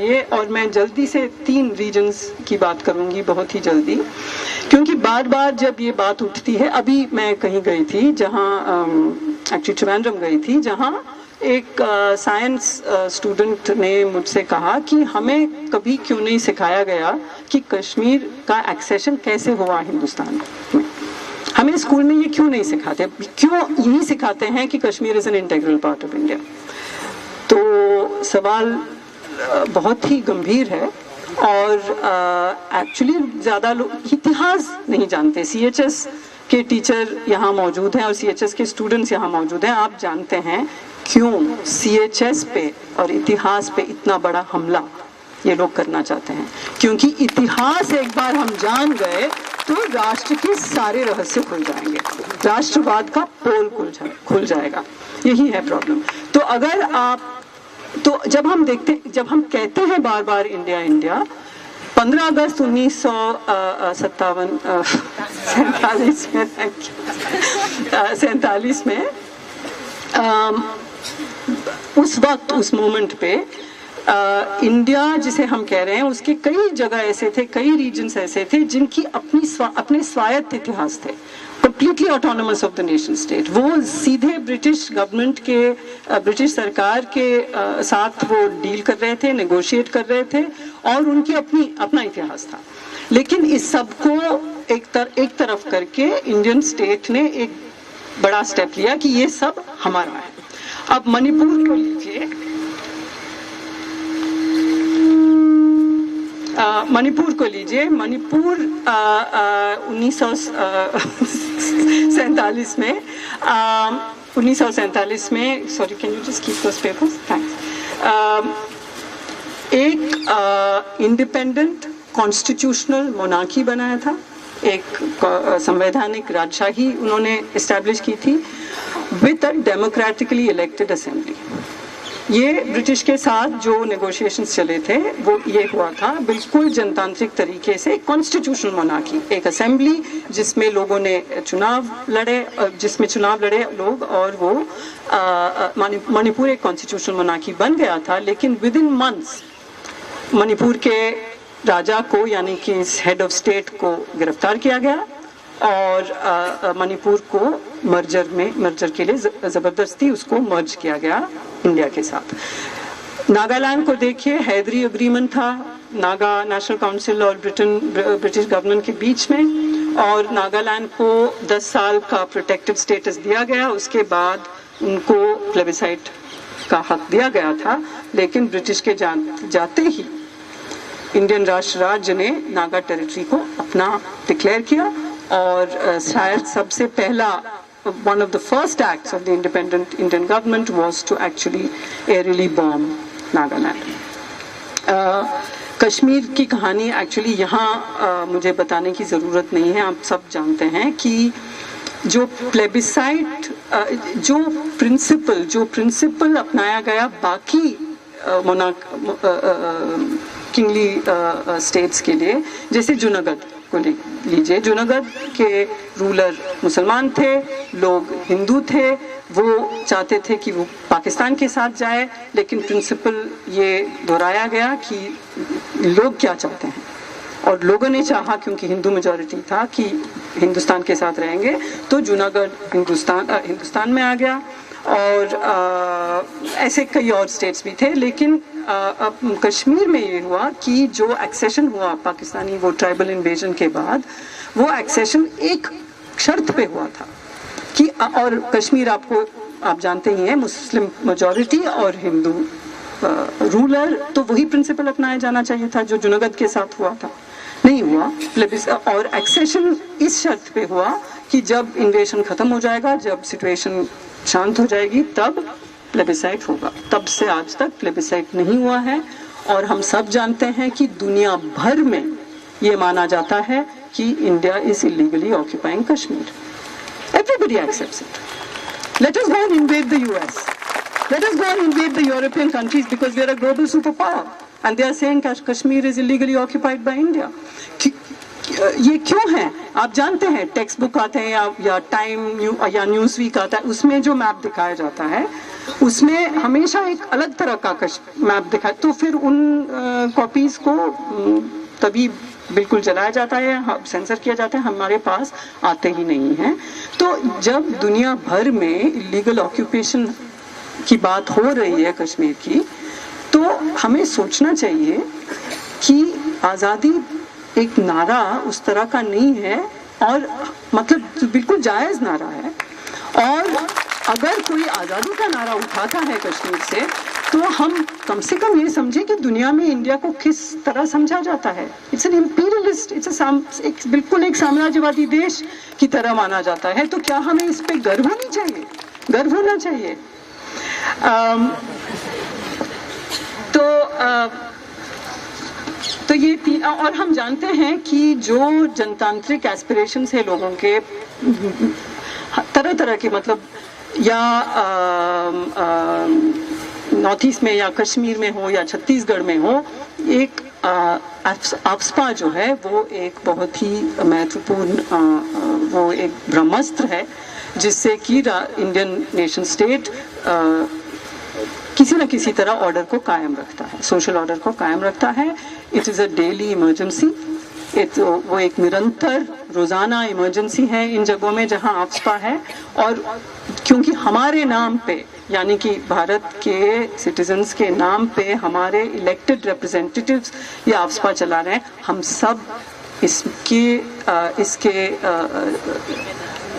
ये और मैं जल्दी से 3 रीजन्स की बात करूंगी, बहुत ही जल्दी, क्योंकि बार बार जब ये बात उठती है। अभी मैं कहीं गई थी जहाँ एक्चुअली त्रिवेंद्रम गई थी, जहाँ एक साइंस स्टूडेंट ने मुझसे कहा कि हमें कभी क्यों नहीं सिखाया गया कि कश्मीर का एक्सेशन कैसे हुआ हिंदुस्तान में। हमें स्कूल में ये क्यों नहीं सिखाते, क्यों यही सिखाते हैं कि Kashmir is an integral part of India. तो सवाल बहुत ही गंभीर है और एक्चुअली ज़्यादा लोग इतिहास नहीं जानते। CHS के टीचर यहाँ मौजूद हैं और CHS के स्टूडेंट्स यहाँ मौजूद हैं। आप जानते हैं क्यों CHS पे और इतिहास पे इतना बड़ा हमला ये लोग करना चाहते हैं? क्योंकि इतिहास एक बार हम जान गए तो राष्ट्र के सारे रहस्य खुल जाएंगे, राष्ट्रवाद का पोल खुल जाएगा। यही है प्रॉब्लम। तो अगर आप जब हम कहते हैं बार बार इंडिया इंडिया, 15 अगस्त 1947 में उस वक्त उस मोमेंट पे इंडिया जिसे हम कह रहे हैं उसके कई जगह ऐसे थे, कई रीजन्स ऐसे थे जिनकी अपने स्वायत्त इतिहास थे, completely autonomous of the nation state. वो सीधे ब्रिटिश गवर्नमेंट के, ब्रिटिश सरकार के साथ वो डील कर रहे थे, नेगोशिएट कर रहे थे और उनकी अपना इतिहास था। लेकिन इस सब को एक तरफ करके इंडियन स्टेट ने एक बड़ा स्टेप लिया कि ये सब हमारा है। अब मणिपुर को लीजिए, मणिपुर 1947 में sorry, can you just keep those papers, thanks. एक इंडिपेंडेंट कॉन्स्टिट्यूशनल मोनार्की बनाया था, एक संवैधानिक राजशाही उन्होंने एस्टैब्लिश की थी with a democratically elected assembly. ये ब्रिटिश के साथ जो नेगोशिएशंस चले थे वो ये हुआ था बिल्कुल जनतांत्रिक तरीके से, कॉन्स्टिट्यूशनल मोनार्की, एक असेंबली जिसमें लोगों ने चुनाव लड़े लोग और वो मणिपुर एक कॉन्स्टिट्यूशनल मोनार्की बन गया था। लेकिन विद इन मंथ्स मणिपुर के राजा को यानी कि हेड ऑफ स्टेट को गिरफ्तार किया गया और मणिपुर को मर्जर के लिए जबरदस्ती उसको मर्ज किया गया इंडिया के साथ। नागालैंड को देखिए, हैदरी एग्रीमेंट था नागा नेशनल काउंसिल और ब्रिटिश गवर्नमेंट के बीच में, और नागालैंड को 10 साल का प्रोटेक्टेड स्टेटस दिया गया। उसके बाद उनको प्लेबिसाइट का हक दिया गया था, लेकिन ब्रिटिश के जाते ही इंडियन राष्ट्र राज्य ने नागा टेरिटरी को अपना डिक्लेयर किया और शायद सबसे पहला one of the first acts of the independent Indian government was to actually aerially bomb Nagaland. Kashmir की कहानी एक्चुअली यहाँ मुझे बताने की ज़रूरत नहीं है, आप सब जानते हैं कि जो प्लेबिसाइट, जो प्रिंसिपल अपनाया गया बाकी किंगली स्टेट्स के लिए, जैसे जूनागढ़ को लीजिए, जूनागढ़ के रूलर मुसलमान थे, लोग हिंदू थे, वो चाहते थे कि वो पाकिस्तान के साथ जाए, लेकिन प्रिंसिपल ये दोहराया गया कि लोग क्या चाहते हैं, और लोगों ने चाहा क्योंकि हिंदू मेजॉरिटी था कि हिंदुस्तान के साथ रहेंगे, तो जूनागढ़ हिंदुस्तान में आ गया। और ऐसे कई और स्टेट्स भी थे, लेकिन कश्मीर में ये हुआ कि जो एक्सेशन हुआ पाकिस्तानी वो ट्राइबल इन्वेजन के बाद, वो एक्सेशन एक शर्त पे हुआ था कि, और कश्मीर आप जानते ही हैं मुस्लिम मेजॉरिटी और हिंदू रूलर, तो वही प्रिंसिपल अपनाया जाना चाहिए था जो जूनागढ़ के साथ हुआ था, नहीं हुआ। और एक्सेशन इस शर्त पे हुआ कि जब इन्वेजन खत्म हो जाएगा, जब सिचुएशन शांत हो जाएगी, तब प्लेबिसाइट होगा। तब से आज तक प्लेबिसाइट नहीं हुआ है, और हम सब जानते हैं कि दुनिया भर में ये माना जाता है कि India is illegally occupying Kashmir. Everybody accepts it. Let us go and invade the US. Let us go and invade the European countries because we are a global superpower. And they are saying Kashmir is illegally occupied by India. ये क्यों है? आप जानते हैं text book आते हैं या time या न्यूज़ वीक आता है, उसमें जो मैप दिखाया जाता है उसमें हमेशा एक अलग तरह का मैप दिखाए, तो फिर उन कॉपीज को तभी बिल्कुल जलाया जाता है, सेंसर किया जाता है, हमारे पास आते ही नहीं हैं। तो जब दुनिया भर में इलीगल ऑक्यूपेशन की बात हो रही है कश्मीर की, तो हमें सोचना चाहिए कि आज़ादी एक नारा उस तरह का नहीं है, और मतलब बिल्कुल जायज़ नारा है। और अगर कोई आज़ादी का नारा उठाता है कश्मीर से, तो हम कम से कम ये समझें कि दुनिया में इंडिया को किस तरह समझा जाता है। इट्स एन इम्पीरियलिस्ट, इट्स बिल्कुल एक साम्राज्यवादी देश की तरह माना जाता है। तो क्या हमें इस पे गर्व होनी चाहिए? गर्व होना चाहिए। तो ये और हम जानते हैं कि जो जनतांत्रिक एस्पिरेशंस है लोगों के तरह तरह के, मतलब या नॉर्थ ईस्ट में या कश्मीर में हो या छत्तीसगढ़ में हो, एक आफ्स्पा जो है वो एक बहुत ही महत्वपूर्ण वो एक ब्रह्मास्त्र है, जिससे कि इंडियन नेशन स्टेट किसी न किसी तरह ऑर्डर को कायम रखता है, सोशल ऑर्डर को कायम रखता है। It is a daily emergency, वो एक निरंतर रोज़ाना इमरजेंसी है इन जगहों में जहां आफ्स्पा है। और क्योंकि हमारे नाम पे, यानी कि भारत के सिटीजन्स के नाम पे हमारे इलेक्टेड रिप्रेजेंटेटिव्स ये आफ्स्पा चला रहे हैं, हम सब इसके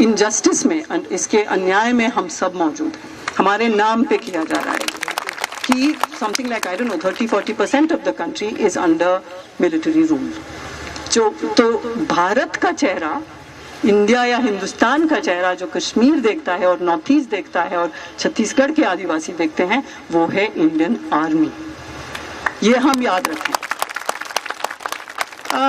इनजस्टिस में, इसके अन्याय में हम सब मौजूद हैं। हमारे नाम पे किया जा रहा है कि something like I don't know 30-40% of the country is under military rule. तो भारत का चेहरा, इंडिया या हिंदुस्तान का चेहरा जो कश्मीर देखता है और नॉर्थ ईस्ट देखता है और छत्तीसगढ़ के आदिवासी देखते हैं, वो है इंडियन आर्मी। ये हम याद रखें।